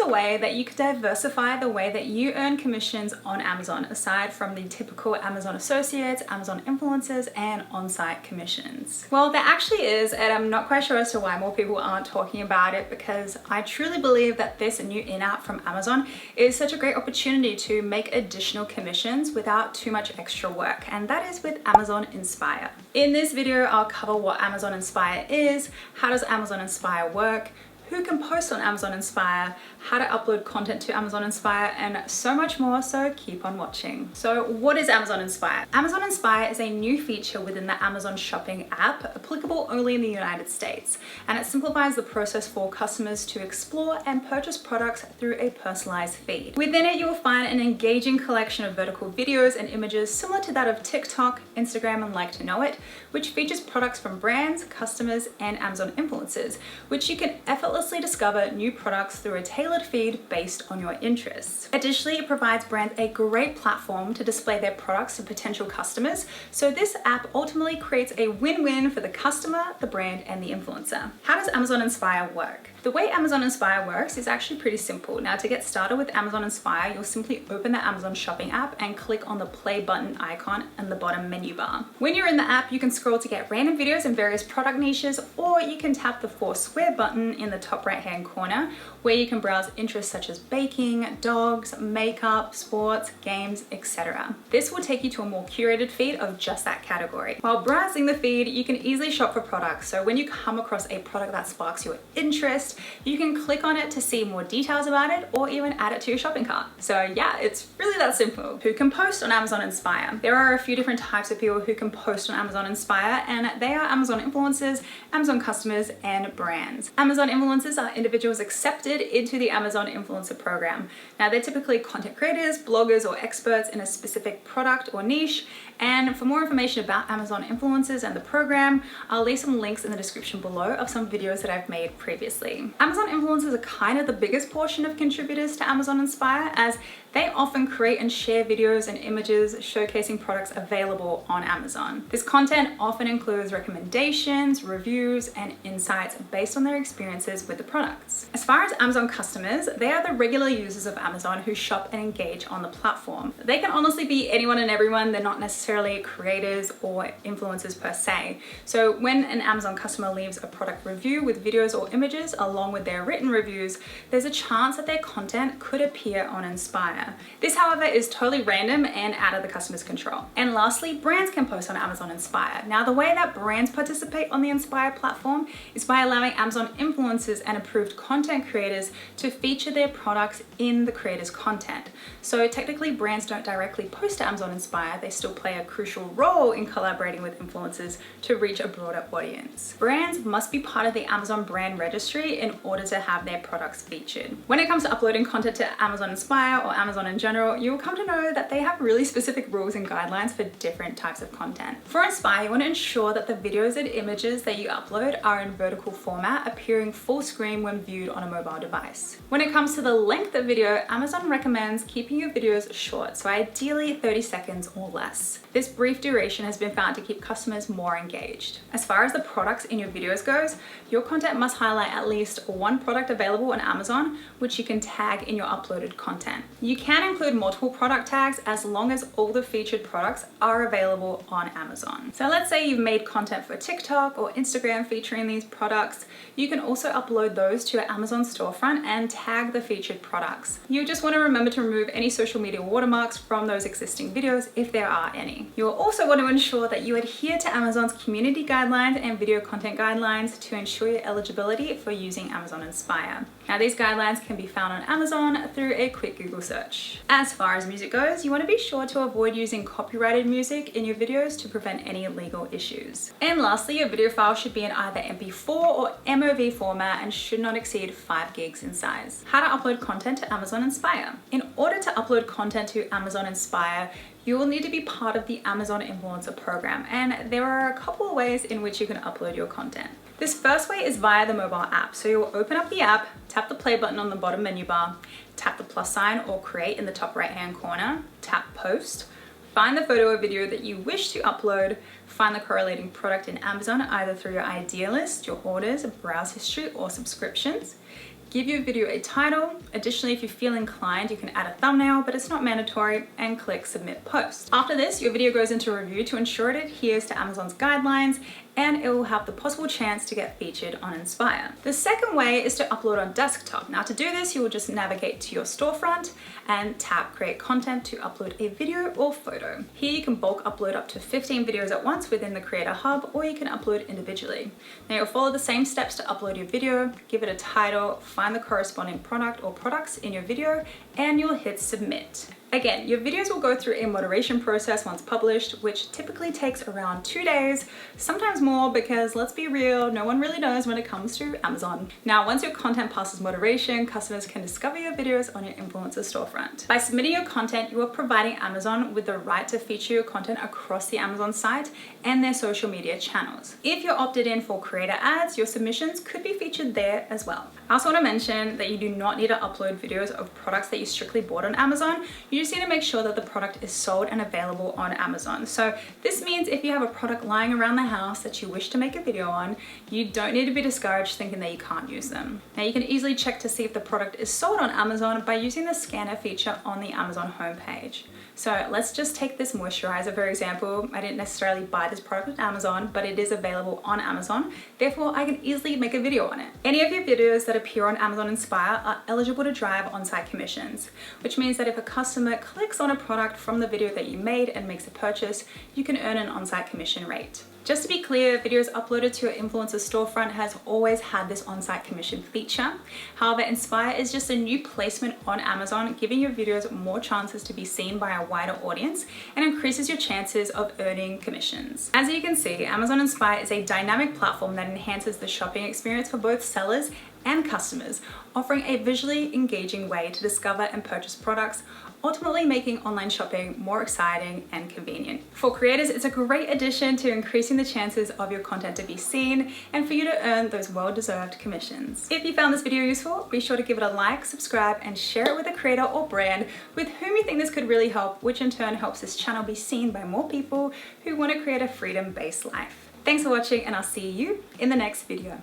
a way that you could diversify the way that you earn commissions on Amazon, aside from the typical Amazon associates, Amazon influencers, and on-site commissions? Well, there actually is, and I'm not quite sure as to why more people aren't talking about it, because I truly believe that this new in-app from Amazon is such a great opportunity to make additional commissions without too much extra work, and that is with Amazon Inspire. In this video, I'll cover what Amazon Inspire is, how does Amazon Inspire work, who can post on Amazon Inspire, how to upload content to Amazon Inspire, and so much more, so keep on watching. So what is Amazon Inspire? Amazon Inspire is a new feature within the Amazon Shopping app, applicable only in the United States, and it simplifies the process for customers to explore and purchase products through a personalized feed. Within it, you will find an engaging collection of vertical videos and images similar to that of TikTok, Instagram, and Like to Know It, which features products from brands, customers, and Amazon influencers, which you can effortlessly discover new products through a tailored feed based on your interests. Additionally, it provides brands a great platform to display their products to potential customers, so this app ultimately creates a win-win for the customer, the brand, and the influencer. How does Amazon Inspire work? The way Amazon Inspire works is actually pretty simple. Now, to get started with Amazon Inspire, you'll simply open the Amazon Shopping app and click on the play button icon in the bottom menu bar. When you're in the app, you can scroll to get random videos in various product niches, or you can tap the 4 square button in the top right-hand corner, where you can browse interests such as baking, dogs, makeup, sports, games, etc. This will take you to a more curated feed of just that category. While browsing the feed, you can easily shop for products. So when you come across a product that sparks your interest, you can click on it to see more details about it, or even add it to your shopping cart. So yeah, it's really that simple. Who can post on Amazon Inspire? There are a few different types of people who can post on Amazon Inspire, and they are Amazon influencers, Amazon customers, and brands. Amazon influencers are individuals accepted into the Amazon Influencer Program. Now, they're typically content creators, bloggers, or experts in a specific product or niche. And for more information about Amazon influencers and the program, I'll leave some links in the description below of some videos that I've made previously. Amazon influencers are kind of the biggest portion of contributors to Amazon Inspire, as they often create and share videos and images showcasing products available on Amazon. This content often includes recommendations, reviews, and insights based on their experiences with the products. As far as Amazon customers, they are the regular users of Amazon who shop and engage on the platform. They can honestly be anyone and everyone. They're not necessarily creators or influencers per se. So when an Amazon customer leaves a product review with videos or images along with their written reviews, there's a chance that their content could appear on Inspire. This, however, is totally random and out of the customer's control. And lastly, brands can post on Amazon Inspire. Now, the way that brands participate on the Inspire platform is by allowing Amazon influencers and approved content creators to feature their products in the creator's content. So technically, brands don't directly post to Amazon Inspire. They still play a crucial role in collaborating with influencers to reach a broader audience. Brands must be part of the Amazon brand registry in order to have their products featured. When it comes to uploading content to Amazon Inspire or Amazon in general, you'll come to know that they have really specific rules and guidelines for different types of content. For Inspire, you want to ensure that the videos and images that you upload are in vertical format, appearing full screen when viewed on a mobile device. When it comes to the length of video, Amazon recommends keeping your videos short, so ideally 30 seconds or less. This brief duration has been found to keep customers more engaged. As far as the products in your videos goes, your content must highlight at least one product available on Amazon, which you can tag in your uploaded content. You can include multiple product tags as long as all the featured products are available on Amazon. So let's say you've made content for TikTok or Instagram featuring these products. You can also upload those to your Amazon storefront and tag the featured products. You just want to remember to remove any social media watermarks from those existing videos if there are any. You'll also want to ensure that you adhere to Amazon's community guidelines and video content guidelines to ensure your eligibility for using Amazon Inspire. Now, these guidelines can be found on Amazon through a quick Google search. As far as music goes, you want to be sure to avoid using copyrighted music in your videos to prevent any legal issues. And lastly, your video file should be in either MP4 or MOV format and should not exceed 5 gigs in size. How to upload content to Amazon Inspire. In order to upload content to Amazon Inspire, you will need to be part of the Amazon Influencer Program, and there are a couple of ways in which you can upload your content. This first way is via the mobile app. So you'll open up the app, tap the play button on the bottom menu bar, tap the plus sign or create in the top right hand corner, tap post, find the photo or video that you wish to upload, find the correlating product in Amazon either through your idea list, your orders, browse history, or subscriptions. give your video a title. Additionally, if you feel inclined, you can add a thumbnail, but it's not mandatory, and click submit post. After this, your video goes into review to ensure it adheres to Amazon's guidelines, and it will have the possible chance to get featured on Inspire. The second way is to upload on desktop. Now to do this, you will just navigate to your storefront and tap create content to upload a video or photo. Here you can bulk upload up to 15 videos at once within the Creator Hub, or you can upload individually. Now you'll follow the same steps to upload your video, give it a title, find the corresponding product or products in your video, and you'll hit submit. Again, your videos will go through a moderation process once published, which typically takes around 2 days, sometimes more, because let's be real, no one really knows when it comes to Amazon. Now, once your content passes moderation, customers can discover your videos on your influencer storefront. By submitting your content, you are providing Amazon with the right to feature your content across the Amazon site and their social media channels. If you're opted in for creator ads, your submissions could be featured there as well. I also want to mention that you do not need to upload videos of products that you strictly bought on Amazon. You just need to make sure that the product is sold and available on Amazon. So this means if you have a product lying around the house that you wish to make a video on, you don't need to be discouraged thinking that you can't use them. Now you can easily check to see if the product is sold on Amazon by using the scanner feature on the Amazon homepage. So let's just take this moisturizer for example. I didn't necessarily buy this product on Amazon, but it is available on Amazon. Therefore, I can easily make a video on it. Any of your videos that appear on Amazon Inspire are eligible to drive on-site commissions, which means that if a customer clicks on a product from the video that you made and makes a purchase, you can earn an on-site commission rate. Just to be clear, videos uploaded to your influencer storefront has always had this on-site commission feature. However, Inspire is just a new placement on Amazon, giving your videos more chances to be seen by a wider audience and increases your chances of earning commissions. As you can see, Amazon Inspire is a dynamic platform that enhances the shopping experience for both sellers and customers, offering a visually engaging way to discover and purchase products, ultimately making online shopping more exciting and convenient. For creators, it's a great addition to increasing the chances of your content to be seen and for you to earn those well-deserved commissions. If you found this video useful, be sure to give it a like, subscribe, and share it with a creator or brand with whom you think this could really help, which in turn helps this channel be seen by more people who want to create a freedom-based life. Thanks for watching, and I'll see you in the next video.